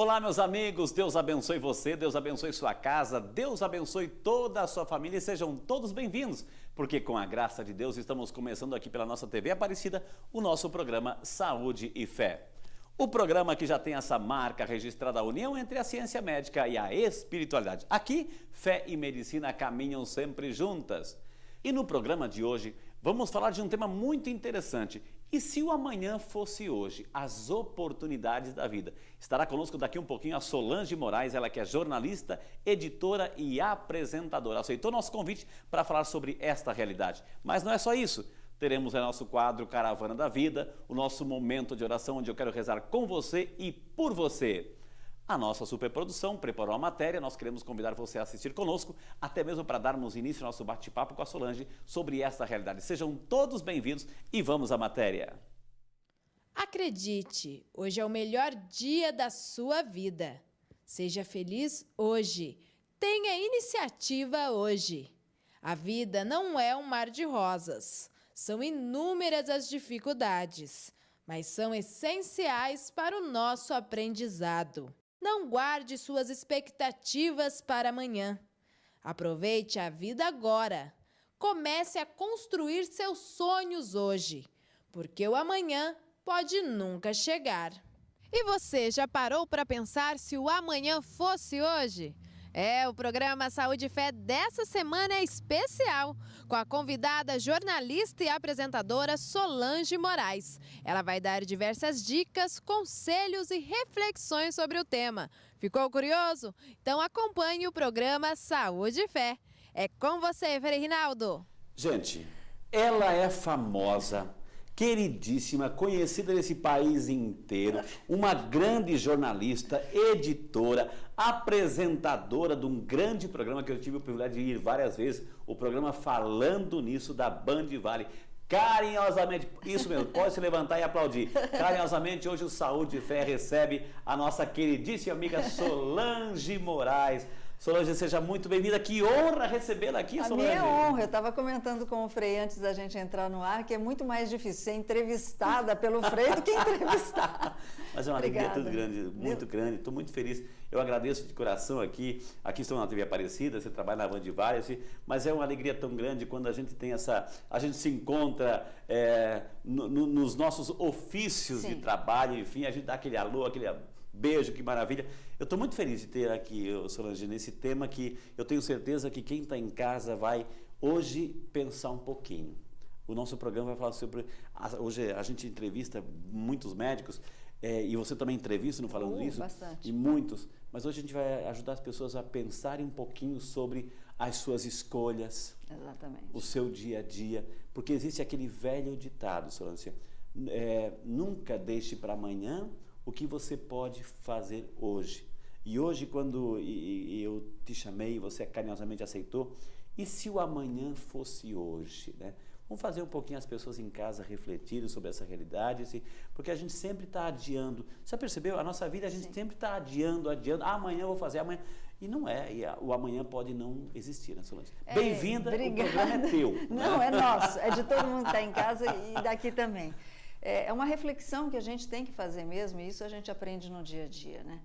Olá, meus amigos, Deus abençoe você, Deus abençoe sua casa, Deus abençoe toda a sua família e sejam todos bem-vindos, porque com a graça de Deus estamos começando aqui pela nossa TV Aparecida o nosso programa Saúde e Fé. O programa que já tem essa marca registrada, a união entre a ciência médica e a espiritualidade. Aqui, fé e medicina caminham sempre juntas. E no programa de hoje, vamos falar de um tema muito interessante. E se o amanhã fosse hoje? As oportunidades da vida. Estará conosco daqui um pouquinho a Solange Moraes, ela que é jornalista, editora e apresentadora. Aceitou nosso convite para falar sobre esta realidade. Mas não é só isso. Teremos o nosso quadro Caravana da Vida, o nosso momento de oração onde eu quero rezar com você e por você. A nossa superprodução preparou a matéria, nós queremos convidar você a assistir conosco, até mesmo para darmos início ao nosso bate-papo com a Solange sobre essa realidade. Sejam todos bem-vindos e vamos à matéria. Acredite, hoje é o melhor dia da sua vida. Seja feliz hoje. Tenha iniciativa hoje. A vida não é um mar de rosas. São inúmeras as dificuldades, mas são essenciais para o nosso aprendizado. Não guarde suas expectativas para amanhã. Aproveite a vida agora. Comece a construir seus sonhos hoje, porque o amanhã pode nunca chegar. E você já parou para pensar se o amanhã fosse hoje? O programa Saúde e Fé dessa semana é especial, com a convidada jornalista e apresentadora Solange Moraes. Ela vai dar diversas dicas, conselhos e reflexões sobre o tema. Ficou curioso? Então acompanhe o programa Saúde e Fé. É com você, Frei Rinaldo. Gente, ela é famosa, queridíssima, conhecida nesse país inteiro, uma grande jornalista, editora, apresentadora de um grande programa que eu tive o privilégio de ir várias vezes, o programa Falando Nisso da Band Vale. Carinhosamente, isso mesmo, pode se levantar e aplaudir. Carinhosamente, hoje o Saúde e Fé recebe a nossa queridíssima amiga Solange Moraes. Solange, seja muito bem-vinda. Que honra recebê-la aqui, Solange. A minha honra. Eu estava comentando com o Frei antes da gente entrar no ar que é muito mais difícil ser entrevistada pelo Frei do que entrevistar. Mas é uma alegria tão grande, muito grande. Estou muito feliz. Eu agradeço de coração aqui. Aqui estou na TV Aparecida, você trabalha na Band Várias, mas é uma alegria tão grande quando a gente tem a gente se encontra nos nossos ofícios de trabalho, enfim, a gente dá aquele alô, aquele beijo, que maravilha. Eu estou muito feliz de ter aqui, Solange, nesse tema que eu tenho certeza que quem está em casa vai hoje pensar um pouquinho. O nosso programa vai falar sobre... Hoje a gente entrevista muitos médicos, e você também entrevista, não falando disso? Bastante. E muitos. Mas hoje a gente vai ajudar as pessoas a pensarem um pouquinho sobre as suas escolhas. Exatamente. O seu dia a dia. Porque existe aquele velho ditado, Solange, nunca deixe para amanhã o que você pode fazer hoje. E hoje, quando eu te chamei e você carinhosamente aceitou, e se o amanhã fosse hoje, né? Vamos fazer um pouquinho as pessoas em casa refletirem sobre essa realidade, porque a gente sempre está adiando. Você percebeu? A nossa vida a gente sempre está adiando. Amanhã eu vou fazer, amanhã. E não é, o amanhã pode não existir, né, Solange? Bem-vinda, o programa é teu. Não, né? é nosso, é de todo mundo que está em casa e daqui também. É uma reflexão que a gente tem que fazer mesmo, e isso a gente aprende no dia a dia, né?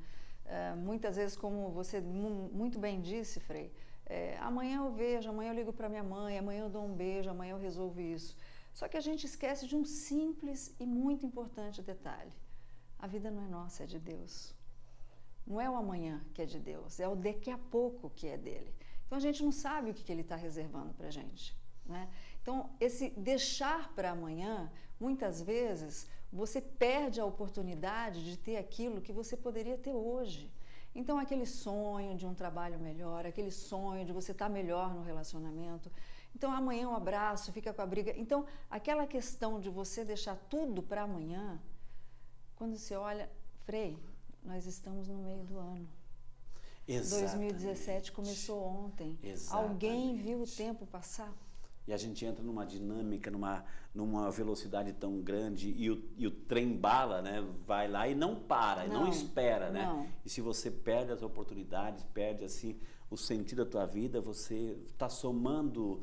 Muitas vezes, como você muito bem disse, Frei, amanhã eu vejo, amanhã eu ligo para minha mãe, amanhã eu dou um beijo, amanhã eu resolvo isso. Só que a gente esquece de um simples e muito importante detalhe. A vida não é nossa, é de Deus. Não é o amanhã que é de Deus, é o daqui a pouco que é dele. Então a gente não sabe o que ele está reservando para a gente, né? Então, esse deixar para amanhã, muitas vezes, você perde a oportunidade de ter aquilo que você poderia ter hoje. Então, aquele sonho de um trabalho melhor, aquele sonho de você estar melhor no relacionamento. Então, amanhã um abraço, fica com a briga. Então, aquela questão de você deixar tudo para amanhã, quando você olha, Frei, nós estamos no meio do ano. Exatamente. 2017 começou ontem. Exatamente. Alguém viu o tempo passar? E a gente entra numa dinâmica, numa velocidade tão grande e o trem-bala, né, vai lá e não para, não espera, né? Não. E se você perde as oportunidades, perde assim o sentido da tua vida, você está somando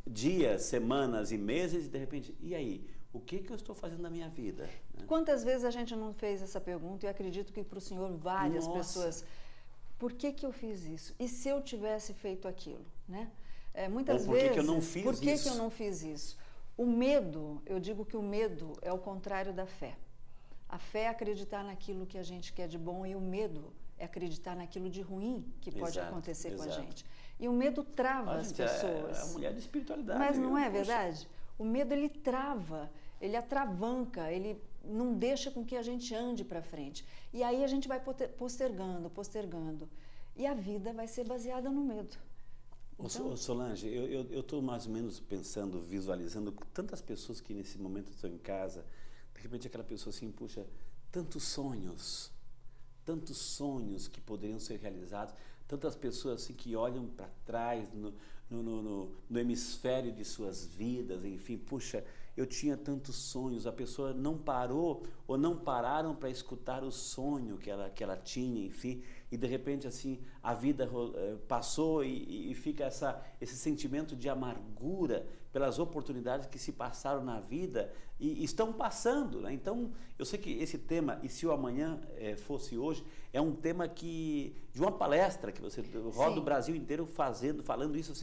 dias, semanas e meses e de repente, e aí? o que eu estou fazendo na minha vida? Né? Quantas vezes a gente não fez essa pergunta? E acredito que para o senhor várias pessoas. Por que eu fiz isso? E se eu tivesse feito aquilo? Né? Muitas Ou vezes. Que eu não fiz por que isso? que eu não fiz isso? O medo, eu digo que o medo é o contrário da fé. A fé é acreditar naquilo que a gente quer de bom e o medo é acreditar naquilo de ruim que pode acontecer com a gente. E o medo trava as pessoas. É a mulher de espiritualidade. Mas não é verdade? O medo, ele trava, ele atravanca, ele não deixa com que a gente ande para frente. E aí a gente vai postergando. E a vida vai ser baseada no medo. Então... Solange, eu estou mais ou menos pensando, visualizando tantas pessoas que nesse momento estão em casa, de repente aquela pessoa assim, puxa, tantos sonhos que poderiam ser realizados, tantas pessoas assim que olham para trás no hemisfério de suas vidas, enfim, puxa, eu tinha tantos sonhos, a pessoa não parou ou não pararam para escutar o sonho que ela tinha, enfim, e de repente assim a vida passou e fica esse sentimento de amargura pelas oportunidades que se passaram na vida e estão passando, né? Então eu sei que esse tema, e se o amanhã fosse hoje, é um tema de uma palestra que você roda o Brasil inteiro falando isso.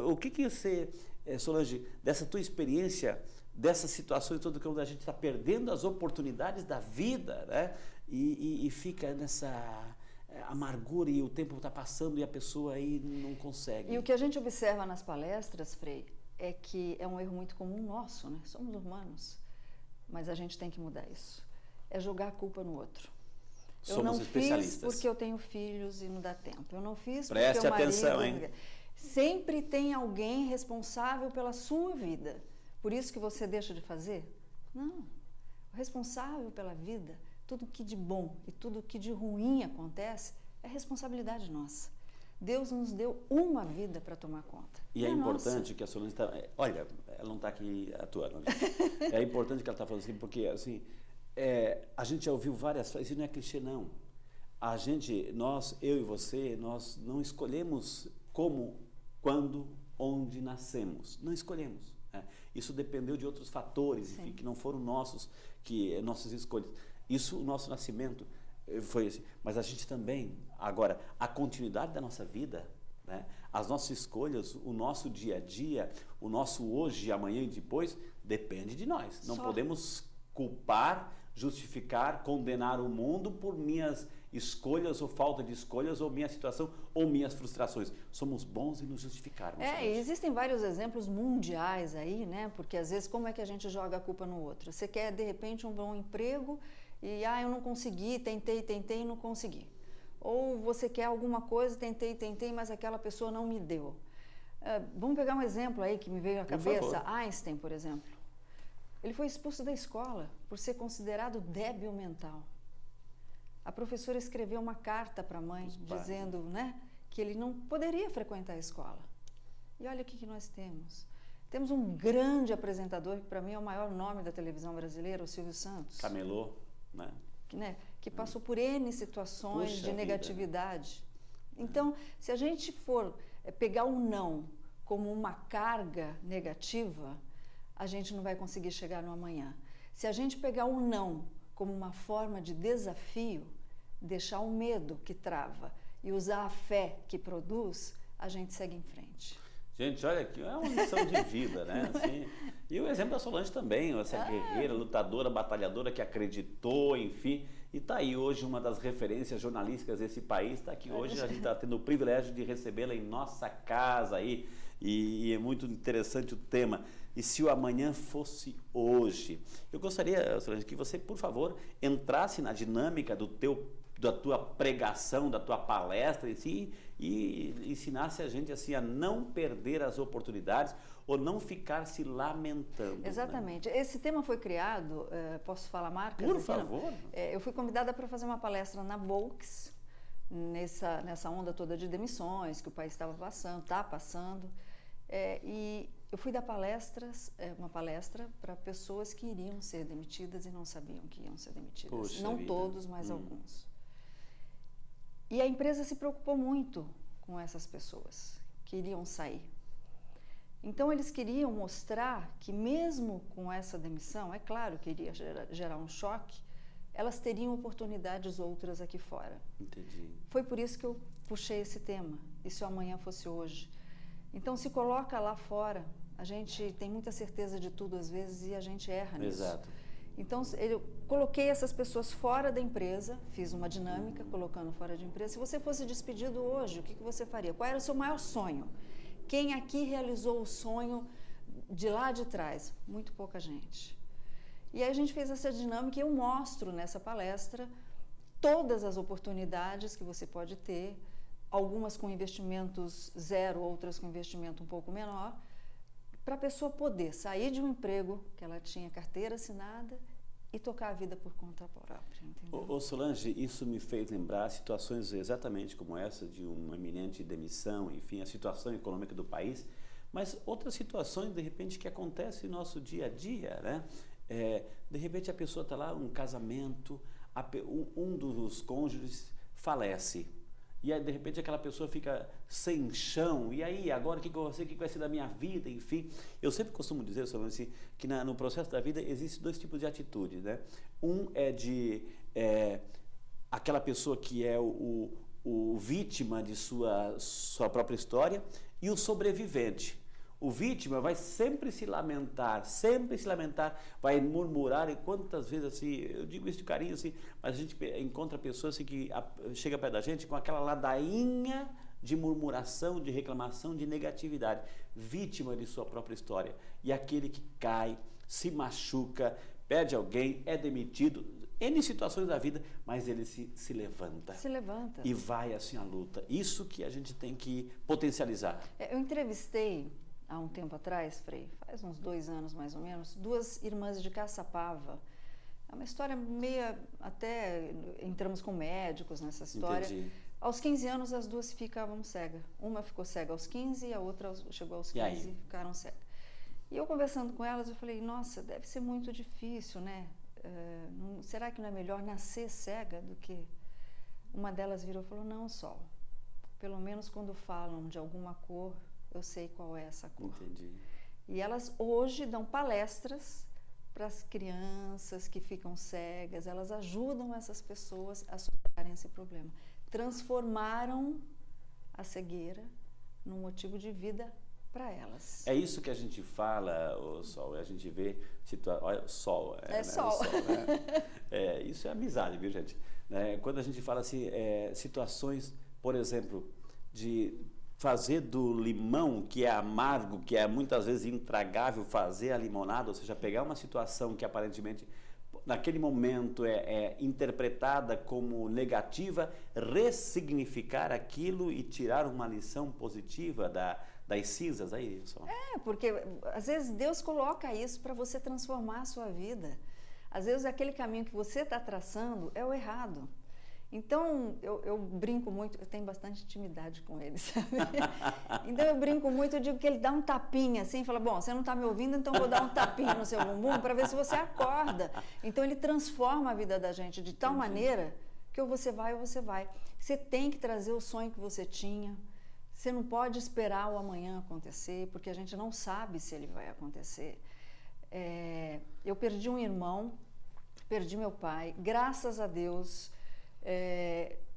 O que você, Solange, dessa tua experiência, dessas situações todas que a gente está perdendo as oportunidades da vida, né? E fica nessa amargura e o tempo está passando e a pessoa aí não consegue. E o que a gente observa nas palestras, Frei, é que é um erro muito comum nosso, né? Somos humanos, mas a gente tem que mudar isso. É jogar a culpa no outro. Eu não fiz porque eu tenho filhos e não dá tempo. Eu não fiz porque Preste o marido... atenção, hein? Sempre tem alguém responsável pela sua vida. Por isso que você deixa de fazer? Não. O responsável pela vida, tudo que de bom e tudo que de ruim acontece, é responsabilidade nossa. Deus nos deu uma vida para tomar conta. E é importante que a Solange está... Olha, ela não está aqui atuando. É importante que ela está falando assim, porque assim, a gente já ouviu várias frases, isso não é clichê não. Eu e você, nós não escolhemos como, quando, onde nascemos. Não escolhemos. Isso dependeu de outros fatores, enfim, que não foram nossas escolhas. Isso, o nosso nascimento foi assim. Mas a gente também, agora, a continuidade da nossa vida, né, as nossas escolhas, o nosso dia a dia, o nosso hoje, amanhã e depois, depende de nós. Não podemos culpar, justificar, condenar o mundo por minhas escolhas ou falta de escolhas ou minha situação ou minhas frustrações. Somos bons em nos justificarmos. Existem vários exemplos mundiais aí, né? Porque às vezes como é que a gente joga a culpa no outro? Você quer de repente um bom emprego e eu não consegui, tentei e não consegui. Ou você quer alguma coisa, tentei, mas aquela pessoa não me deu. Vamos pegar um exemplo aí que me veio à cabeça, Einstein, por exemplo. Ele foi expulso da escola por ser considerado débil mental. A professora escreveu uma carta para a mãe dizendo, né, que ele não poderia frequentar a escola. E olha o que nós temos. Temos um grande apresentador, que para mim é o maior nome da televisão brasileira, o Silvio Santos. Camelô, né? Que passou por N situações de negatividade. Então, se a gente for pegar o não como uma carga negativa, a gente não vai conseguir chegar no amanhã. Se a gente pegar o não como uma forma de desafio, deixar o medo que trava e usar a fé que produz, a gente segue em frente. Gente, olha aqui, é uma lição de vida, né? Assim, e o exemplo da Solange também, essa guerreira, lutadora, batalhadora que acreditou, enfim, e está aí hoje uma das referências jornalísticas desse país, está aqui hoje, a gente está tendo o privilégio de recebê-la em nossa casa aí, e é muito interessante o tema. E se o amanhã fosse hoje? Eu gostaria, Solange, que você, por favor, entrasse na dinâmica da tua pregação, da tua palestra e ensinasse a gente assim a não perder as oportunidades ou não ficar se lamentando. Exatamente. Né? Esse tema foi criado, posso falar marcas? Por favor. Eu fui convidada para fazer uma palestra na Volks, nessa onda toda de demissões que o país estava passando, está passando. E eu fui dar uma palestra para pessoas que iriam ser demitidas e não sabiam que iam ser demitidas. Poxa não vida. Todos, mas alguns. E a empresa se preocupou muito com essas pessoas que iriam sair. Então, eles queriam mostrar que mesmo com essa demissão, é claro que iria gerar um choque, elas teriam oportunidades outras aqui fora. Entendi. Foi por isso que eu puxei esse tema, e se o amanhã fosse hoje. Então, se coloca lá fora, a gente tem muita certeza de tudo às vezes e a gente erra nisso. Exato. Então, eu coloquei essas pessoas fora da empresa, fiz uma dinâmica colocando fora de empresa. Se você fosse despedido hoje, o que você faria? Qual era o seu maior sonho? Quem aqui realizou o sonho de lá de trás? Muito pouca gente. E aí a gente fez essa dinâmica e eu mostro nessa palestra todas as oportunidades que você pode ter, algumas com investimentos zero, outras com investimento um pouco menor, para a pessoa poder sair de um emprego que ela tinha carteira assinada e tocar a vida por conta própria. Ô Solange, isso me fez lembrar situações exatamente como essa, de uma iminente demissão, enfim, a situação econômica do país, mas outras situações, de repente, que acontecem no nosso dia a dia, né? De repente a pessoa está lá, um casamento, um dos cônjuges falece. E aí, de repente, aquela pessoa fica sem chão. E aí, agora, o que vai ser da minha vida? Enfim, eu sempre costumo dizer, Solange, que no processo da vida existem dois tipos de atitudes, né? Um é de aquela pessoa que é o vítima de sua própria história e o sobrevivente. O vítima vai sempre se lamentar, vai murmurar, e quantas vezes, assim, eu digo isso de carinho, assim, mas a gente encontra pessoas assim, que chega perto da gente com aquela ladainha de murmuração, de reclamação, de negatividade, vítima de sua própria história. E aquele que cai, se machuca, perde alguém, é demitido, N situações da vida, mas ele se levanta. Se levanta. E vai assim à luta. Isso que a gente tem que potencializar. Eu entrevistei há um tempo atrás, Frei, faz uns 2 anos mais ou menos, 2 irmãs de Caçapava. É uma história meia, até entramos com médicos nessa história. Entendi. Aos 15 anos as 2 ficavam cegas. Uma ficou cega aos 15 e a outra chegou aos 15 e ficaram cegas. E eu conversando com elas, eu falei, nossa, deve ser muito difícil, né? Será que não é melhor nascer cega do que... Uma delas virou e falou, não, Sol, pelo menos quando falam de alguma cor, eu sei qual é essa cor. Entendi. E elas hoje dão palestras para as crianças que ficam cegas, elas ajudam essas pessoas a superarem esse problema. Transformaram a cegueira num motivo de vida para elas. É isso que a gente fala, Sol, a gente vê, olha, Sol. Né, Sol. Né? Isso é amizade, viu, gente? Quando a gente fala assim, situações, por exemplo, de fazer do limão, que é amargo, que é muitas vezes intragável, fazer a limonada, ou seja, pegar uma situação que aparentemente naquele momento é interpretada como negativa, ressignificar aquilo e tirar uma lição positiva das cinzas, aí, Sol. Porque às vezes Deus coloca isso para você transformar a sua vida. Às vezes aquele caminho que você está traçando é o errado. Então, eu brinco muito, eu tenho bastante intimidade com ele, sabe? Então, eu brinco muito, eu digo que ele dá um tapinha assim, fala, bom, você não está me ouvindo, então eu vou dar um tapinha no seu bumbum para ver se você acorda. Então, ele transforma a vida da gente de tal maneira que ou você vai ou você vai. Você tem que trazer o sonho que você tinha, você não pode esperar o amanhã acontecer, porque a gente não sabe se ele vai acontecer. Eu perdi um irmão, perdi meu pai, graças a Deus...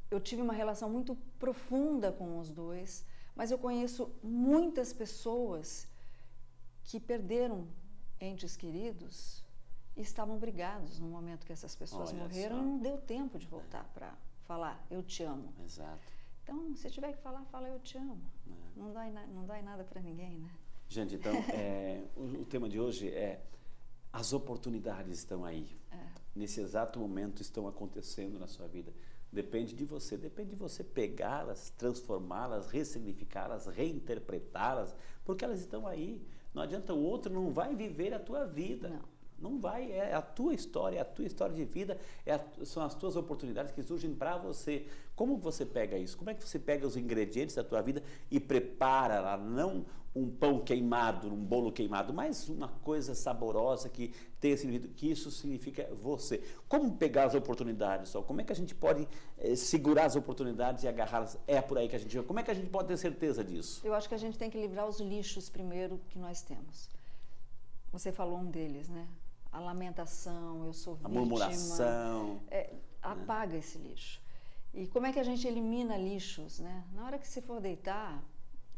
eu tive uma relação muito profunda com os dois, mas eu conheço muitas pessoas que perderam entes queridos e estavam brigados no momento que essas pessoas morreram e não deu tempo de voltar para falar, eu te amo. Exato. Então, se tiver que falar, fala eu te amo. Não dá em nada para ninguém, né? Gente, então, o tema de hoje é as oportunidades estão aí. Nesse exato momento estão acontecendo na sua vida. Depende de você pegá-las, transformá-las, ressignificá-las, reinterpretá-las, porque elas estão aí. Não adianta, o outro não vai viver a tua vida. Não vai, é a tua história de vida, são as tuas oportunidades que surgem para você. Como você pega isso? Como é que você pega os ingredientes da tua vida e prepara lá, não um pão queimado, um bolo queimado, mas uma coisa saborosa que tenha significado, que isso significa você. Como pegar as oportunidades, só? Como é que a gente pode segurar as oportunidades e agarrá-las? É por aí que a gente... Como é que a gente pode ter certeza disso? Eu acho que a gente tem que livrar os lixos primeiro que nós temos. Você falou um deles, né? A lamentação, eu sou vítima. A murmuração. Apaga esse lixo. E como é que a gente elimina lixos, né? Na hora que você for deitar,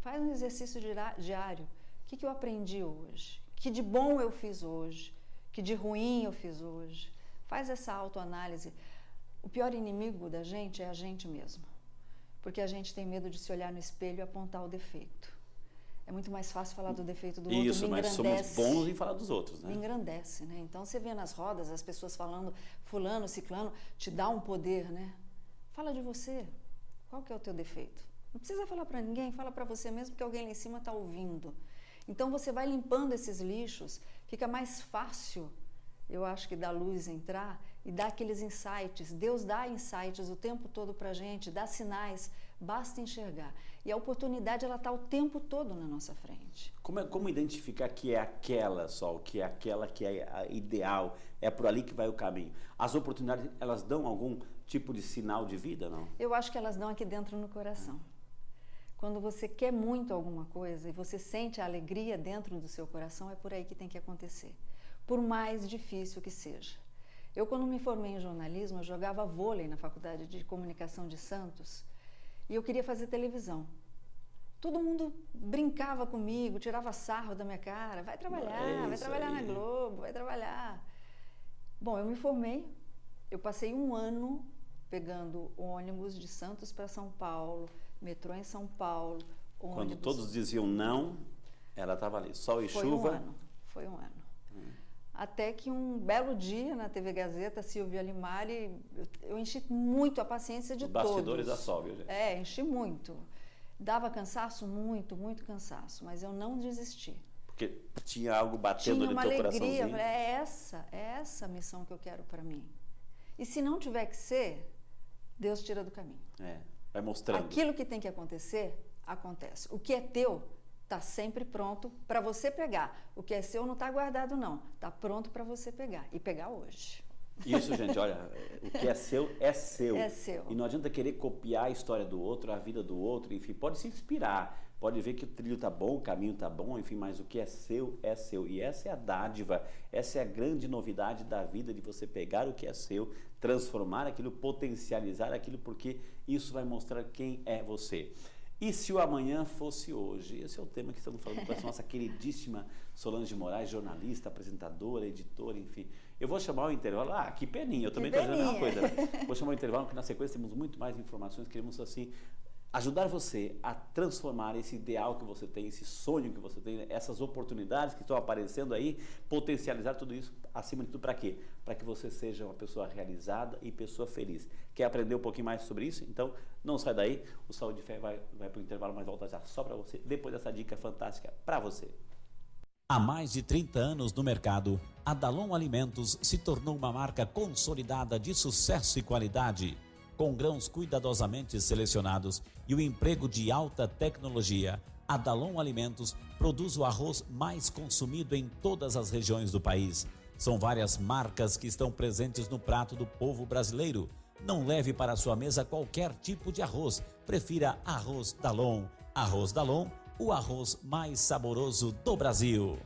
faz um exercício diário. O que eu aprendi hoje? Que de bom eu fiz hoje? Que de ruim eu fiz hoje? Faz essa autoanálise. O pior inimigo da gente é a gente mesmo. Porque a gente tem medo de se olhar no espelho e apontar o defeito. É muito mais fácil falar do defeito do outro. Isso, mas somos bons em falar dos outros, né? Me engrandece, né? Então, você vê nas rodas as pessoas falando fulano, ciclano, te dá um poder, né? Fala de você. Qual que é o teu defeito? Não precisa falar para ninguém, fala para você mesmo, porque alguém lá em cima está ouvindo. Então, você vai limpando esses lixos, fica mais fácil, eu acho que da luz entrar e dar aqueles insights. Deus dá insights o tempo todo para a gente, dá sinais, basta enxergar. E a oportunidade, ela está o tempo todo na nossa frente. Como identificar que é aquela, Sol, que é aquela que é a ideal, é por ali que vai o caminho? As oportunidades, elas dão algum tipo de sinal de vida, não? Eu acho que elas dão aqui dentro no coração. Quando você quer muito alguma coisa e você sente a alegria dentro do seu coração, é por aí que tem que acontecer. Por mais difícil que seja. Eu, quando me formei em jornalismo, eu jogava vôlei na Faculdade de Comunicação de Santos e eu queria fazer televisão. Todo mundo brincava comigo, tirava sarro da minha cara. Vai trabalhar na Globo, vai trabalhar. Bom, eu me formei, eu passei um ano pegando ônibus de Santos para São Paulo, metrô em São Paulo, ônibus. Quando todos diziam não, ela estava ali, sol e chuva. Foi um ano. Até que um belo dia, na TV Gazeta, Silvia Limari, eu enchi muito a paciência de todos. Bastidores da Sol, viu, gente? Enchi muito. Dava cansaço? Muito cansaço, mas eu não desisti. Porque tinha algo batendo no teu coraçãozinho. Tinha uma alegria, é essa a missão que eu quero para mim. E se não tiver que ser, Deus tira do caminho. Vai mostrando. Aquilo que tem que acontecer, acontece. O que é teu, está sempre pronto para você pegar. O que é seu não está guardado, não. Está pronto para você pegar. E pegar hoje. Isso, gente, olha, o que é seu, é seu. É seu. E não adianta querer copiar a história do outro, a vida do outro, enfim, pode se inspirar, pode ver que o trilho tá bom, o caminho tá bom, enfim, mas o que é seu, é seu. E essa é a dádiva, essa é a grande novidade da vida, de você pegar o que é seu, transformar aquilo, potencializar aquilo, porque isso vai mostrar quem é você. E se o amanhã fosse hoje? Esse é o tema que estamos falando com a nossa queridíssima Solange Moraes, jornalista, apresentadora, editora, enfim. Eu vou chamar o intervalo. Que peninha, eu também estou dizendo a mesma coisa. Né? Vou chamar o intervalo, porque na sequência temos muito mais informações. Queremos, assim, ajudar você a transformar esse ideal que você tem, esse sonho que você tem, essas oportunidades que estão aparecendo aí, potencializar tudo isso, acima de tudo, para quê? Para que você seja uma pessoa realizada e pessoa feliz. Quer aprender um pouquinho mais sobre isso? Então, não sai daí. O Saúde e Fé vai para o intervalo, mas volta já só para você, depois dessa dica fantástica para você. Há mais de 30 anos no mercado, a Dalon Alimentos se tornou uma marca consolidada de sucesso e qualidade. Com grãos cuidadosamente selecionados e o emprego de alta tecnologia, a Dalon Alimentos produz o arroz mais consumido em todas as regiões do país. São várias marcas que estão presentes no prato do povo brasileiro. Não leve para a sua mesa qualquer tipo de arroz. Prefira Arroz Dalon. Arroz Dalon, o arroz mais saboroso do Brasil.